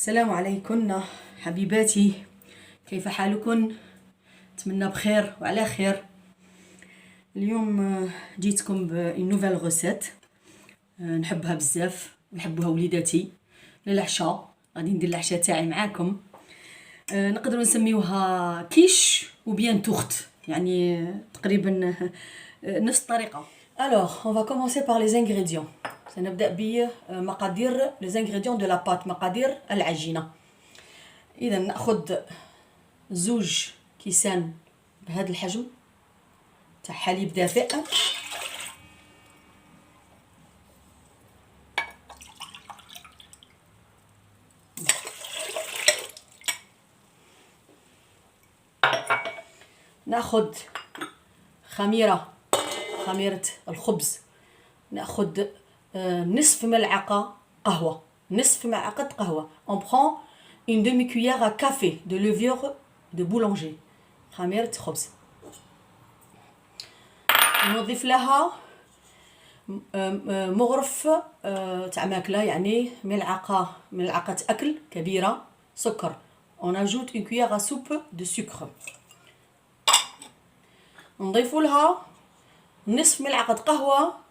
السلام عليكم حبيباتي، كيف حالكم؟ أتمنى بخير وعلى خير. اليوم جيتكم بإن نوفيل غوسيت نحبها بزاف ويحبوها وليداتي للعشاء. غادي ندير العشاء تاعي معاكم. نقدروا نسميوها كيش وبيان توخت، يعني تقريبا نفس الطريقة. Alors, on va commencer par les ingrédients. سنبدأ بمقادير les ingrédients de la pâte، مقادير العجينة. إذا نأخذ 2 كيسان بهذا الحجم تاع حليب دافئ، نأخذ خميرة الخبز، نأخذ نصف ملعقة قهوة، نصف ملعقة قهوة. On prend une demi-cuillère à café de levure de boulanger، خميرة خبز. نضيف لها مغرف تاع ماكلة، يعني ملعقة أكل كبيرة سكر. On ajoute une cuillère à soupe de sucre. نضيف لها نصف ملعقة قهوة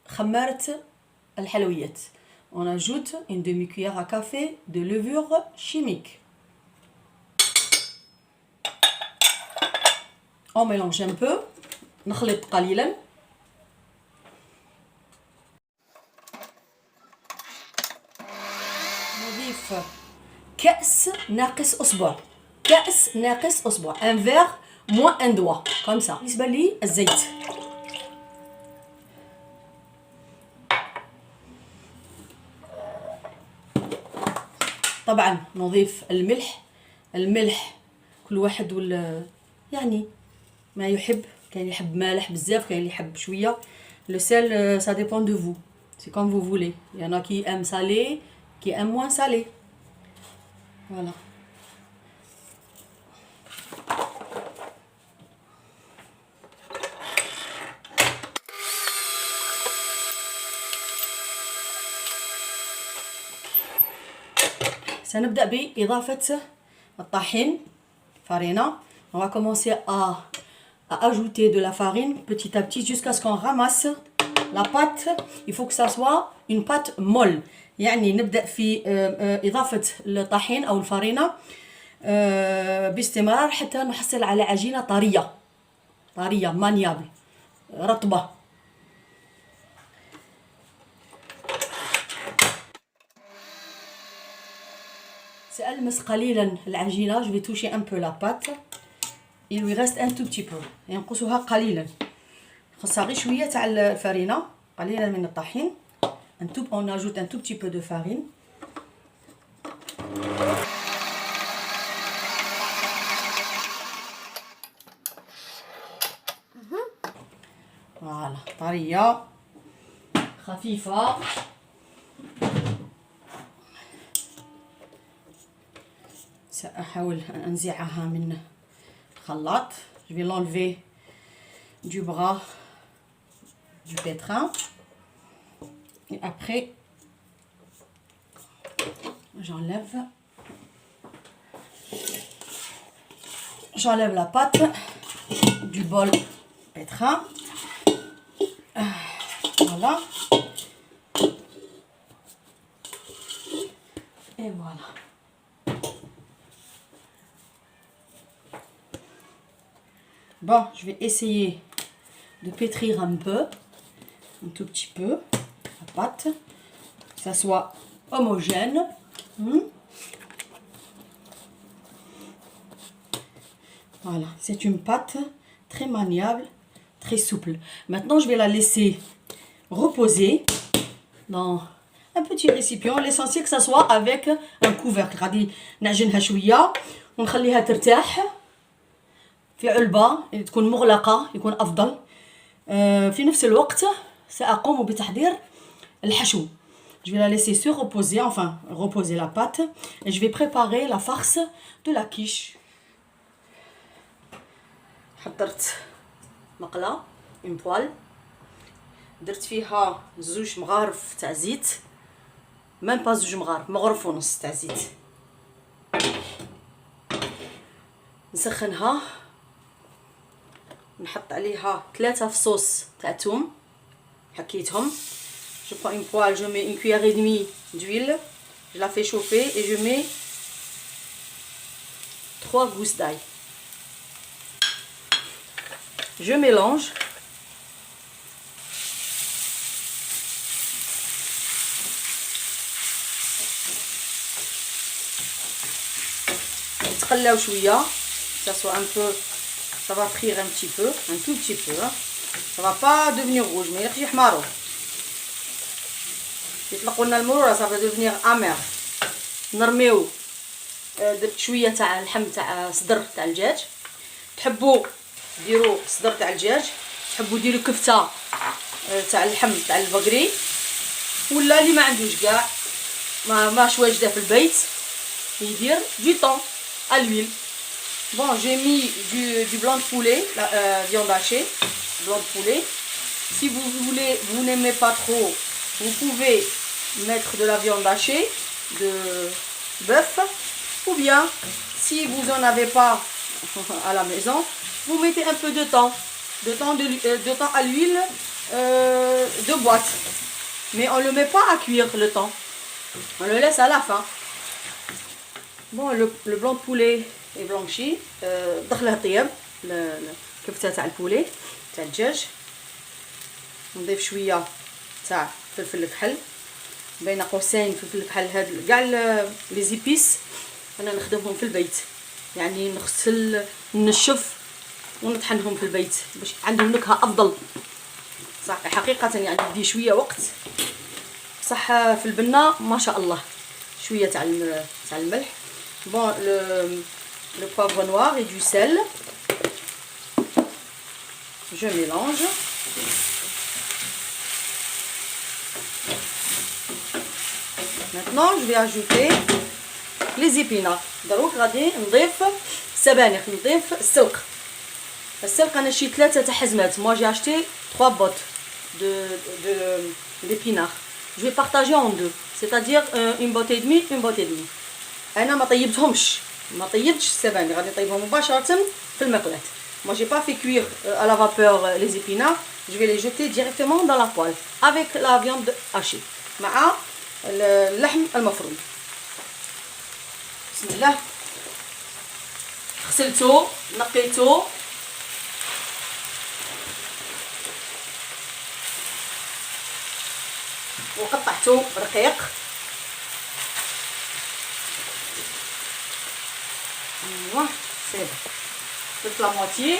خمارة الحلويات. On ajoute une demi-cuillère à café de levure chimique. On mélange un peu، نخلط قليلا. نضيف كأس ناقص أصبع، un verre moins un doigt comme ça. بالنسبة لي الزيت، طبعا نضيف الملح كل واحد يعني ما يحب. كاين يحب مالح بزاف، كاين اللي يحب شويه. لو سيل ça dépend de vous، c'est comme vous voulez. Il y en a qui aiment salé, qui aiment moins salé. Voilà. سنبدأ بإضافة الطحين farina. On va commencer à ajouter de la farine petit à petit jusqu'à ce qu'on ramasse la pâte. Il faut que ça soit une pâte molle. يعني نبدأ في إضافة الطحين أو الفارينة باستمرار حتى نحصل على عجينة طرية مانيابل، رطبة. سألمس قليلا العجينة. Je vais toucher un peu la pâte. Il lui reste un tout petit peu، ينقصها قليلا. خاصها غير شوية تاع الفارينة، قليلا من الطحين. On ajoute un tout petit peu de farine. فوالا طرية خفيفة. سأحاول أن أنزعها من الخلاط. Je vais l'enlever du bras du pétrin. Et après, j'enlève la pâte du bol pétrin. Voilà. Et voilà. Bon, je vais essayer de pétrir un tout petit peu, la pâte, que ça soit homogène. Voilà, c'est une pâte très maniable, très souple. Maintenant, je vais la laisser reposer dans un petit récipient. L'essentiel que ça soit avec un couvercle. غادي نعجنها شوية ونخليها ترتاح في علبة تكون مغلقة، يكون أفضل. في نفس الوقت سأقوم بتحضير الحشو. Je vais la laisser se reposer, enfin reposer la pâte, et je vais préparer la farce de la quiche. حضرت مقلة une poêle، درت فيها 2 مغارف تاع زيت مام با 2 مغارف، مغرف ونص تاع زيت. نسخنها، نحط عليها 3 فصوص تاع توم حكيتهم. Je prends une poêle, je mets une cuillère et demie d'huile, je la fais chauffer et je mets 3 gousses d'ail. Je mélange. نتقلاو شويه، ça soit un peu, ça va frire un petit peu, un tout petit peu, hein. Ça va pas devenir rouge, ما يخرجش يحمروا. يطلقوا لنا المرورة ça va devenir amer. نرميو. درت شويه تاع اللحم تاع صدر تاع الدجاج. تحبوا ديروا صدر تاع الدجاج، تحبوا ديروا كفته تاع اللحم تاع البقري، ولا اللي ما عندوش كاع ماش واجده في البيت يدير du thon à l'huile. Bon, j'ai mis du blanc de poulet, viande hachée, blanc de poulet. Si vous n'aimez pas trop, vous pouvez mettre de la viande hachée, de bœuf, ou bien si vous en avez pas à la maison, vous mettez un peu de thon, de thon à l'huile de boîte. Mais on ne le met pas à cuire le thon, on le laisse à la fin. Bon, le blanc de poulet est blanchi. دخله طيب الكفتة تاع البولي تاع الدجاج. نضيف شويه تاع فلفل الكحل، بين قوسين فلفل الكحل. هاد كاع لي زيبيس انا نخدمهم في البيت، يعني نغسل ننشف ونطحنهم في البيت باش عندهم نكهه افضل. صح حقيقه يعني بدي شويه وقت، صح في البنه ما شاء الله. شويه تاع الملح. Bon, le poivre noir et du sel. Je mélange. Maintenant, je vais ajouter les épinards. دروك غادي نضيف السبانخ، نضيف السلق. السلق انا شي 3 تاع حزمات. Moi j'ai acheté 3 bottes d'épinards. Je vais partager en deux, c'est-à-dire une botte et demie, une botte et demie. انا ما طيبتهمش، ما طيبتش السبانخ، غادي نطيبهم مباشره في المقلاة. Moi j'ai pas fait cuire à la vapeur les épinards, je vais les jeter directement dans la poêle avec la viande hachée مع اللحم المفروم. بسم الله. غسلته، نقيته، وقطعته رقيق. Voilà, c'est bon. Toute la moitié.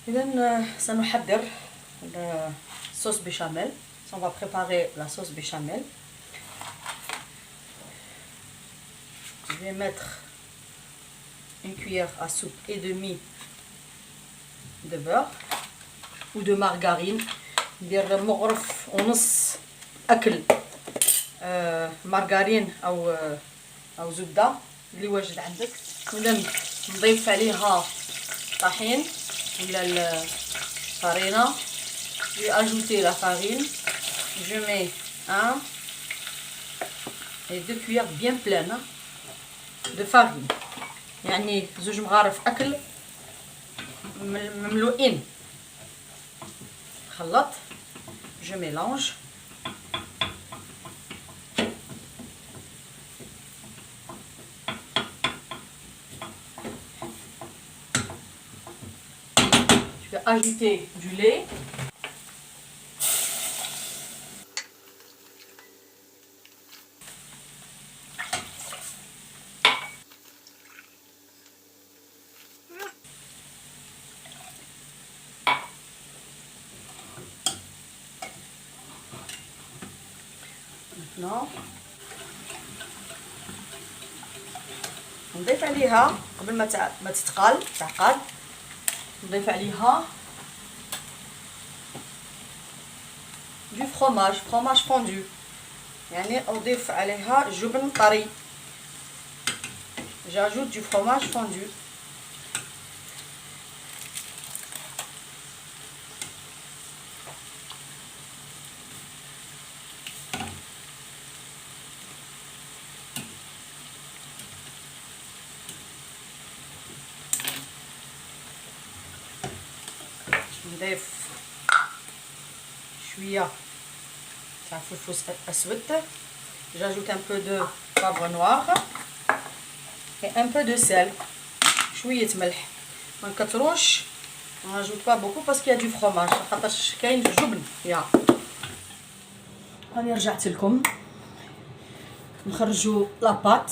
إذن سنحضر sauce béchamel. On va préparer la sauce béchamel. Je vais mettre une cuillère à soupe et demie de beurre ou de margarine. ندير مغرف ونص أكل مارغرين أو زبدة اللي واجد عندك. نضيف عليها طحين ولا الفرينة. Je vais ajouter la farine. Je mets 1 et 2 cuillères bien pleines de farine. يعني 2 مغارف أكل مملوئين. خلط. Je mélange. Je vais ajouter du lait. Maintenant, نضيف عليها قبل ما تتقال تعقد. نضيف عليها دو فرomage فوندو، يعني اضيف عليها جبن طري. جاجوت دو فرomage فوندو. نضيف شويه تاع فلفل اسود. j'ajoute un peu de poivre noir et un peu de sel. شويه ملح، ما نكثروش. on rajoute pas beaucoup parce qu'il y a du fromage، خاطرش كاين جبن. يا راني رجعت لكم. نخرجوا لاباط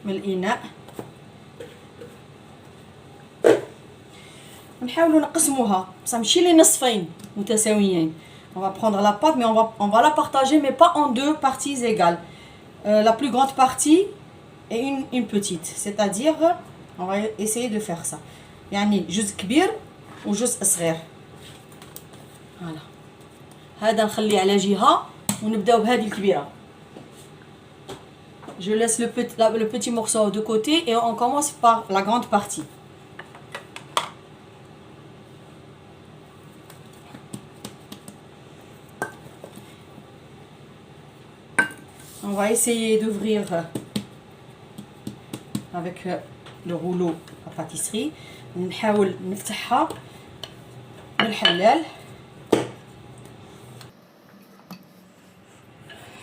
من الاناء، نحاولوا نقسموها بصح ماشي لي نصفين متساويين. on va prendre la pâte mais on va la partager mais pas en deux parties égales. La plus grande partie et une petite, c'est-à-dire on va essayer de faire ça. يعني جزء كبير وجزء صغير. فوالا هذا نخليه على جهه ونبداو بهذه الكبيره. je laisse le petit morceau de côté et on commence par la grande partie. On va essayer d'ouvrir avec le rouleau à pâtisserie. نحاول نفتحها بالحلال.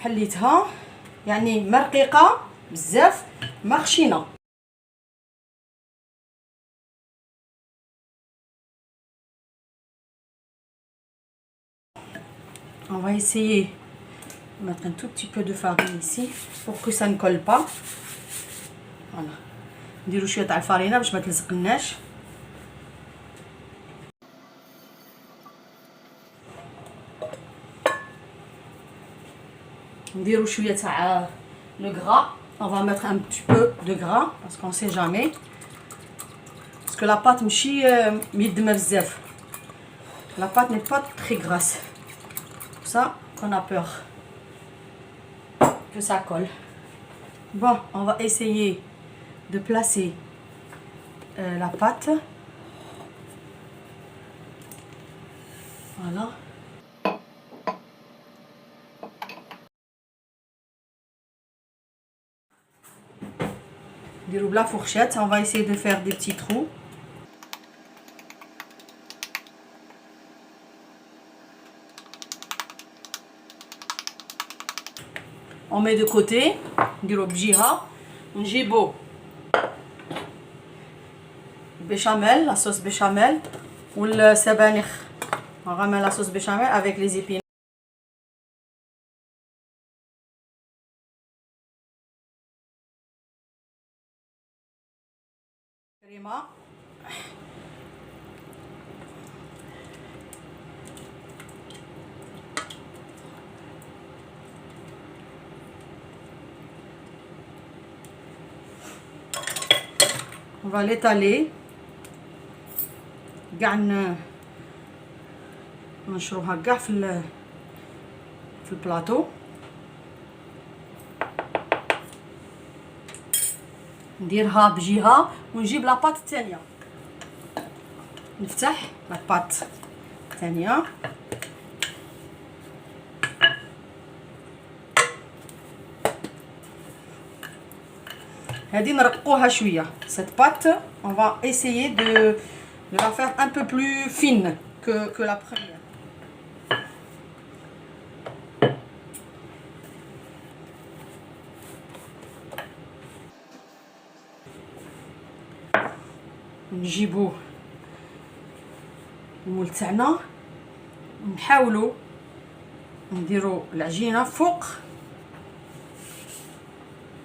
حليتها يعني مرقيقه بزاف ما خشينه. on va essayer mettre un tout petit peu de farine ici pour que ça ne colle pas. voilà نديرو شويه تاع الفرينه باش ما تلصقناش. نديرو شويه تاع le gras. on va mettre un petit peu de gras parce qu'on sait jamais, parce que la pâte ماشي ميدمه بزاف. la pâte n'est pas très grasse, pour ça qu'on a peur que ça colle. Bon, on va essayer de placer la pâte. Voilà. Déroule la fourchette, on va essayer de faire des petits trous. On met de côté, نديرو بجهة. نجيبو béchamel, la sauce béchamel ou le sabanich. On ramène la sauce béchamel avec les épinards. Crema. On va l'étaler. كاع نشروها كاع في البلاطو. نديرها بجهه ونجيب لاباط الثانيه. نفتح لاباط الثانيه. هذه نرقوها شويه. cette pâte on va essayer de la faire un peu plus fine que la première. نجيبو المول تاعنا نحاولوا نديرو العجينه فوق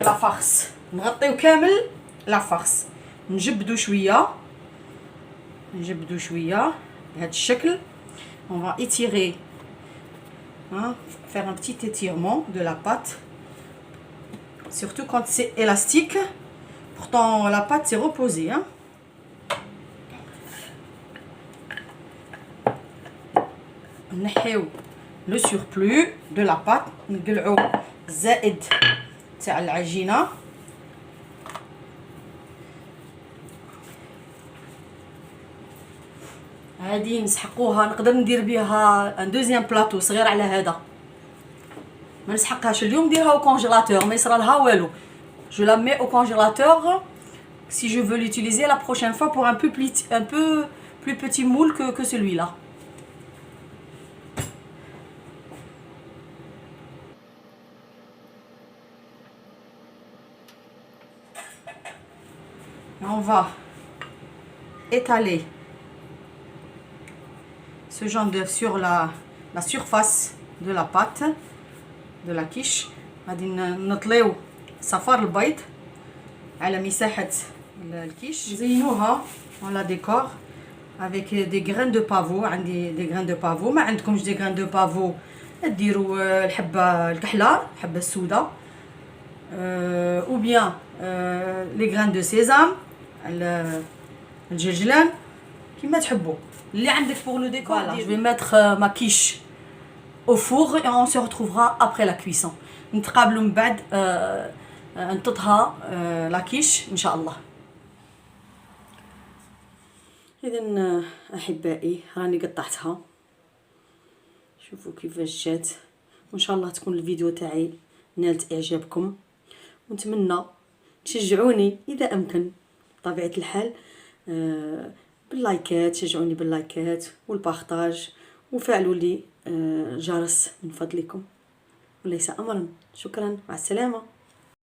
لا فارس. نغطيو كامل لا فارس. نجبدو شويه بهذا الشكل. on va étirer, hein, faire un petit étirement de la pâte, surtout quand c'est élastique Pourtant la pâte s'est reposée, hein. نحيو لو سوربلو دو لا بات، نقلعو الزائد تاع العجينه. هادي نسحقوها، نقدر ندير بها ان دوزيام بلاطو صغير على هذا. ما نسحقهاش اليوم، نديرها او كونجيلاتور ما يصرالها والو. جو لا مي au congélateur si je veux l'utiliser la prochaine fois pour un peu plus petit moule que celui-là. On va étaler ce jaune d'œuf sur la surface de la pâte de la quiche. غادي نطليو صفار البيض على مساحة الكيش. نزينوها ولا ديكور avec des graines de pavot. عندي des graines de pavot. ما عندكمش des graines de pavot ديروا الحبة الكحلة، الحبة السوداء، ou bien les graines de sésame، الجلجلان، كيما تحبوا اللي عندك pour le décor. Voilà, je vais mettre ma quiche au four et on se retrouvera après la cuisson. نتقابلوا من بعد نططها لا كيش ان شاء الله. اذا احبائي راني قطعتها، شوفوا كيفاش جات، وان شاء الله تكون الفيديو تاعي نالت اعجابكم، ونتمنى تشجعوني اذا امكن بطبيعه الحال باللايكات، شجعوني باللايكات والبارطاج، وفعلوا لي جرس من فضلكم وليس امرا. شكرا، مع السلامه.